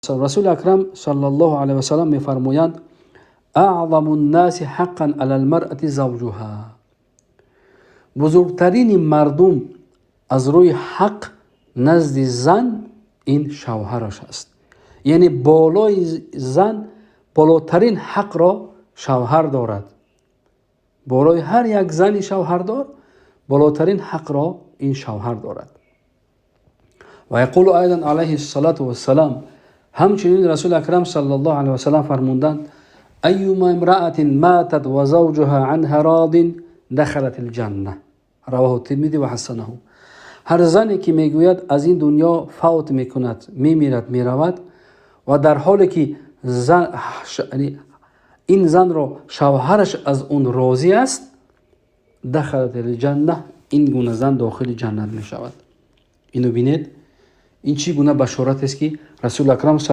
رسول اکرم صلی الله علیه و سلم میفرمایند اعظم الناس حقا علی المرأة زوجها، بزرگترین مردم از روی حق نزد زن این شوهرش است. یعنی بالای زن بالاترین حق را شوهر دارد. بالای هر یک زنی شوهردار بالاترین حق را این شوهر دارد. و یقول ایضا علیه الصلاة والسلام، همچنین رسول اکرم صلی الله علیه و سلم فرمودند ایما امرأة ماتت و زوجها عنها راض دخلت الجنه، رواه الترمذی و حسنه. هر زنی که میگوید از این دنیا فوت میکند، میمیرد، میرود و در حالی که این زن را شوهرش از اون راضی است، دخلت الجنه، این گونه زن داخل جنت می شود. اینو بینید، این چی گونه بشارت است که رسول اکرم